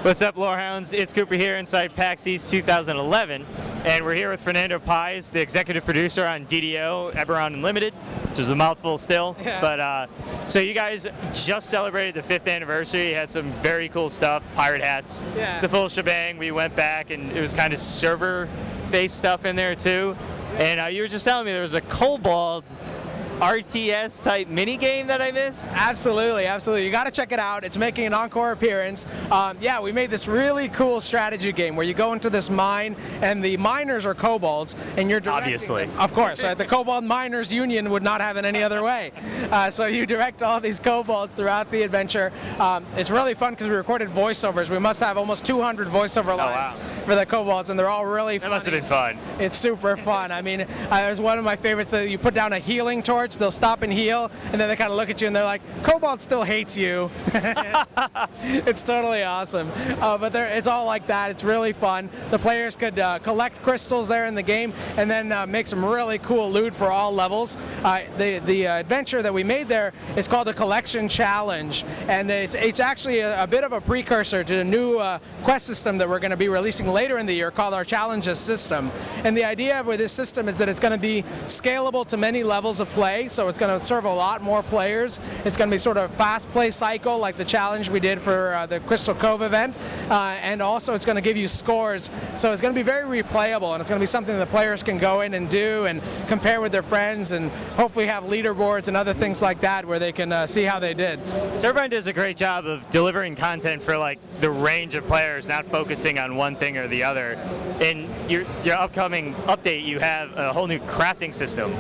What's up, Lorehounds? It's Cooper here inside PAX East 2011, and we're here with Fernando Paiz, the executive producer on DDO, Eberron Unlimited, which is a mouthful still. Yeah. But so you guys just celebrated the 5th anniversary. You had some very cool stuff, pirate hats, Yeah. the full shebang. We went back, and it was kind of server-based stuff in there too. And you were just telling me there was a Kobold RTS type mini game that I missed. Absolutely, absolutely. You got to check it out. It's making an encore appearance. Yeah, we made this really cool strategy game where you go into this mine, and the miners are kobolds, and you're directing Obviously. them. Of course, right? The Kobold Miners Union would not have it any other way. So you direct all these kobolds throughout the adventure. It's really fun because we recorded voiceovers. We must have almost 200 voiceover lines for the kobolds, and they're all really fun. That must have been fun. It's super fun. I mean, there's one of my favorites that you put down a healing torch, they'll stop and heal, and then they kind of look at you and they're like, Kobold still hates you. It's totally awesome. But it's all like that. It's really fun. The players could collect crystals there in the game and then make some really cool loot for all levels. The adventure that we made there is called a collection challenge, and it's actually a bit of a precursor to a new quest system that we're going to be releasing later in the year called our challenges system. And the idea with this system is that it's going to be scalable to many levels of play, so it's going to serve a lot more players. It's going to be sort of a fast play cycle like the challenge we did for the Crystal Cove event, and also it's going to give you scores, so it's going to be very replayable, and it's going to be something that players can go in and do and compare with their friends, and hopefully have leaderboards and other things like that where they can see how they did. Turbine does a great job of delivering content for like the range of players, not focusing on one thing or the other. In your upcoming update, you have a whole new crafting system.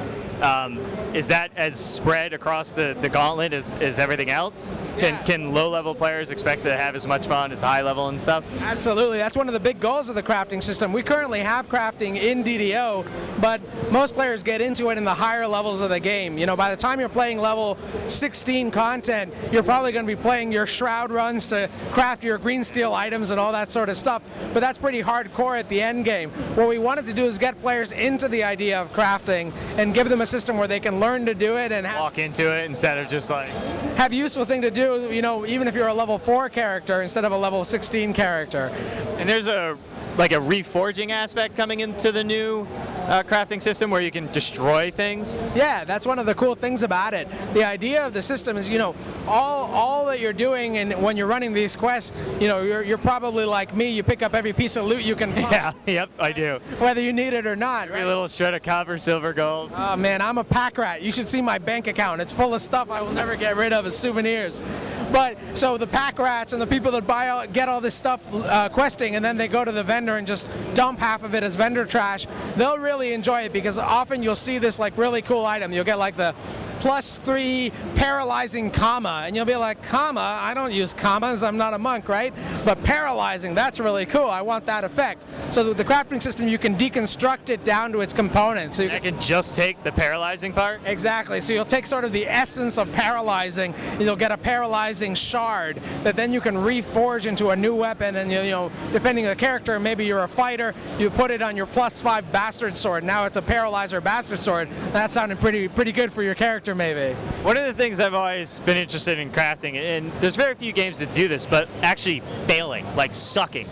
Is that as spread across the gauntlet as everything else? Can low-level players expect to have as much fun as high-level and stuff? Absolutely. That's one of the big goals of the crafting system. We currently have crafting in DDO, but most players get into it in the higher levels of the game. You know, by the time you're playing level 16 content, you're probably going to be playing your shroud runs to craft your green steel items and all that sort of stuff, but that's pretty hardcore at the end game. What we wanted to do is get players into the idea of crafting and give them a system where they can learn to do it and walk into it instead of just like have useful thing to do, you know, even if you're a level 4 character instead of a level 16 character. And there's a reforging aspect coming into the new crafting system where you can destroy things. Yeah, that's one of the cool things about it. The idea of the system is, you know, all that you're doing, and when you're running these quests, you know, you're probably like me. You pick up every piece of loot you can find. Yeah, yep, I do. Whether you need it or not. Every right? little shred of copper, silver, gold. Oh man, I'm a pack rat. You should see my bank account. It's full of stuff I will never get rid of as souvenirs. But so the pack rats and the people that get all this stuff questing, and then they go to the vendor and just dump half of it as vendor trash, they'll really enjoy it, because often you'll see this like really cool item. You'll get like the +3 paralyzing comma, and you'll be like, comma? I don't use commas, I'm not a monk, right? But paralyzing, that's really cool. I want that effect. So with the crafting system, you can deconstruct it down to its components. So I can just take the paralyzing part? Exactly. So you'll take sort of the essence of paralyzing, and you'll get a paralyzing shard that then you can reforge into a new weapon, and you know, depending on the character, maybe you're a fighter, you put it on your +5 bastard sword. Now it's a paralyzer bastard sword. That sounded pretty good for your character, maybe. One of the things I've always been interested in crafting, and there's very few games that do this, but actually failing, like sucking.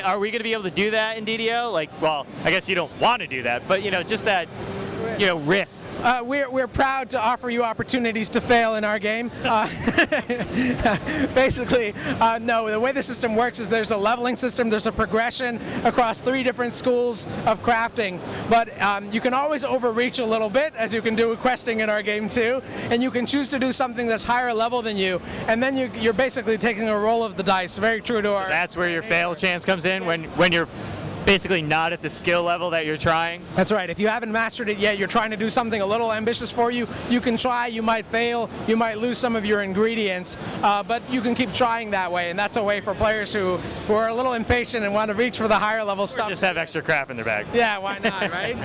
Are we going to be able to do that in DDO? Like, well, I guess you don't want to do that, but you know, just that, you know, risk. We're proud to offer you opportunities to fail in our game. Basically, no, the way the system works is there's a leveling system, there's a progression across 3 different schools of crafting, but you can always overreach a little bit, as you can do with questing in our game too, and you can choose to do something that's higher level than you, and then you're basically taking a roll of the dice, very true to our... So that's where your fail chance comes in, when you're basically not at the skill level that you're trying? That's right. If you haven't mastered it yet, you're trying to do something a little ambitious for you, you can try, you might fail, you might lose some of your ingredients, but you can keep trying that way, and that's a way for players who are a little impatient and want to reach for the higher level stuff. Or just have extra crap in their bags. Yeah, why not, right?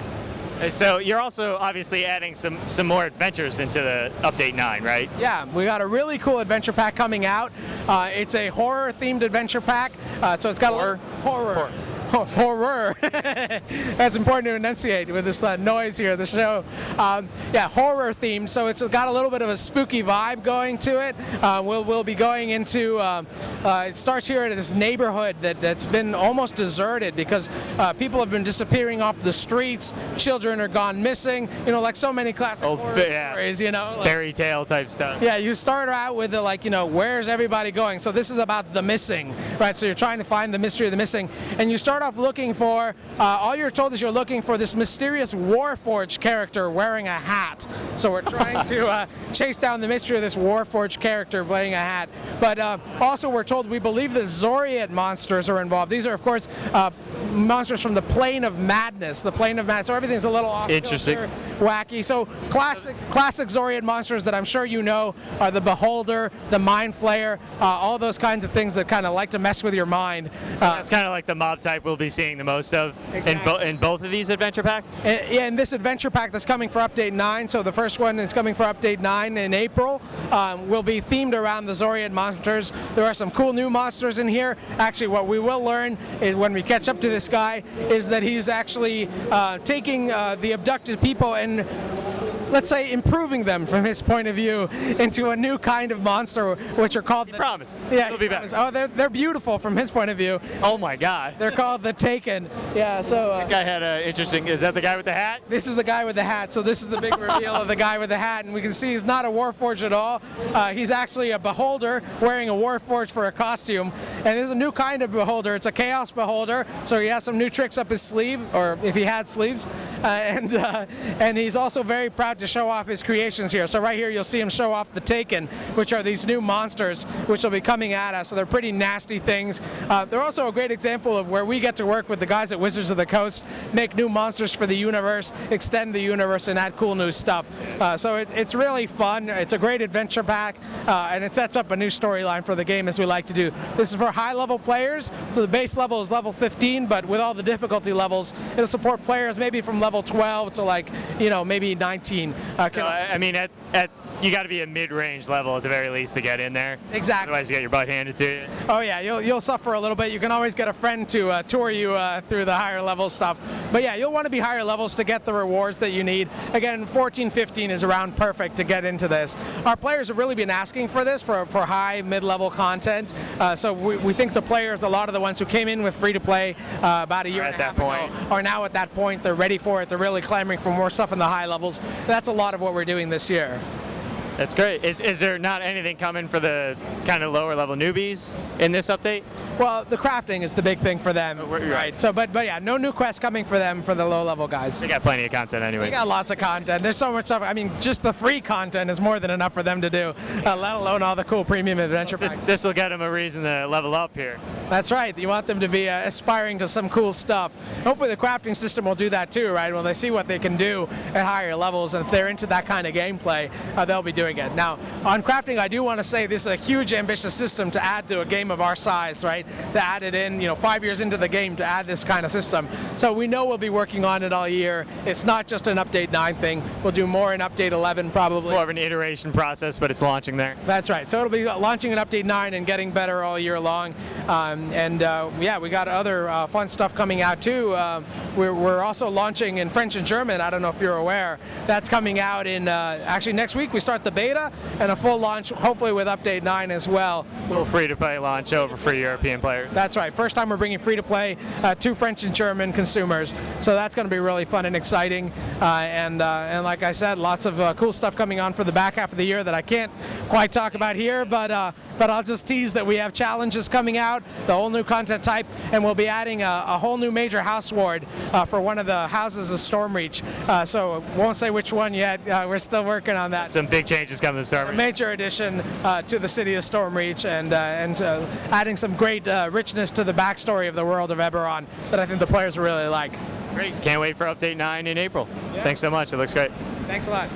So you're also obviously adding some more adventures into the Update 9, right? Yeah, we got a really cool adventure pack coming out. It's a horror-themed adventure pack, so it's got horror. horror. That's important to enunciate with this noise here, the show. Yeah, horror themed, so it's got a little bit of a spooky vibe going to it. We'll be going into, it starts here at this neighborhood that's been almost deserted because people have been disappearing off the streets, children are gone missing, you know, like so many classic horror stories, you know. Like, fairy tale type stuff. yeah, you start out with the, like, you know, where's everybody going? So this is about the missing, right? So you're trying to find the mystery of the missing, and you start off looking for, all you're told is you're looking for this mysterious Warforged character wearing a hat. So we're trying to chase down the mystery of this Warforged character wearing a hat. But also we're told we believe that Zoriad monsters are involved. These are, of course, monsters from the Plane of Madness. The Plane of Madness. So everything's a little off Interesting. kilter, wacky. So classic Zoriad monsters that I'm sure you know are the Beholder, the Mind Flayer, all those kinds of things that kind of like to mess with your mind. That's kind of like the mob type we'll be seeing the most of in both of these adventure packs? Yeah, in this adventure pack that's coming for Update 9, so the first one is coming for Update 9 in April, will be themed around the Zoriad monsters. There are some cool new monsters in here. Actually, what we will learn is when we catch up to this guy is that he's actually taking the abducted people and, let's say, improving them from his point of view into a new kind of monster, which are called. Promise. Yeah, it'll be better. Oh, they're beautiful from his point of view. Oh my God. They're called the Taken. Yeah, so. That guy had an interesting. Is that the guy with the hat? This is the guy with the hat. So this is the big reveal of the guy with the hat, and we can see he's not a Warforged at all. He's actually a Beholder wearing a Warforged for a costume, and there's a new kind of Beholder. It's a Chaos Beholder, so he has some new tricks up his sleeve, or if he had sleeves, and he's also very proud to show off his creations here. So right here you'll see him show off the Taken, which are these new monsters which will be coming at us. So they're pretty nasty things. They're also a great example of where we get to work with the guys at Wizards of the Coast, make new monsters for the universe, extend the universe, and add cool new stuff. So it's really fun. It's a great adventure pack, and it sets up a new storyline for the game, as we like to do. This is for high-level players, so the base level is level 15, but with all the difficulty levels, it'll support players maybe from level 12 to, like, you know, maybe 19. So, I mean, you got to be a mid-range level at the very least to get in there. Exactly. Otherwise, you get your butt handed to you. Oh yeah, you'll suffer a little bit. You can always get a friend to tour you through the higher level stuff. But yeah, you'll want to be higher levels to get the rewards that you need. Again, 14, 15 is around perfect to get into this. Our players have really been asking for this for high, mid-level content. So we think the players, a lot of the ones who came in with free-to-play about a year and a half ago, are now at that point. They're ready for it. They're really clamoring for more stuff in the high levels. That's a lot of what we're doing this year. That's great. Is there not anything coming for the kind of lower level newbies in this update? Well, the crafting is the big thing for them, right? So, but yeah, no new quests coming for them for the low level guys. They got plenty of content anyway. They got lots of content. There's so much stuff. I mean, just the free content is more than enough for them to do, let alone all the cool premium adventure packs. This will get them a reason to level up here. That's right. You want them to be aspiring to some cool stuff. Hopefully the crafting system will do that too, right? When they see what they can do at higher levels, and if they're into that kind of gameplay, they'll be doing it. Now, on crafting, I do want to say this is a huge ambitious system to add to a game of our size, right? To add it in, 5 years into the game to add this kind of system. So we know we'll be working on it all year. It's not just an Update 9 thing. We'll do more in Update 11 probably. More of an iteration process, but it's launching there. That's right. So it'll be launching in Update 9 and getting better all year long. Yeah, we got other fun stuff coming out too. We're also launching in French and German. I don't know if you're aware. That's coming out in, actually next week we start the beta and a full launch, hopefully with Update 9 as well. A little free-to-play launch over for European players. That's right. First time we're bringing free-to-play to French and German consumers. So that's going to be really fun and exciting. And like I said, lots of cool stuff coming on for the back half of the year that I can't quite talk about here, but I'll just tease that we have challenges coming out, the whole new content type, and we'll be adding a whole new major house ward for one of the houses of Stormreach. So won't say which one yet. We're still working on that. Some big changes coming to Stormreach. Major addition to the city of Stormreach, and adding some great richness to the backstory of the world of Eberron that I think the players really like. Great. Can't wait for Update 9 in April. Yeah. Thanks so much. It looks great. Thanks a lot.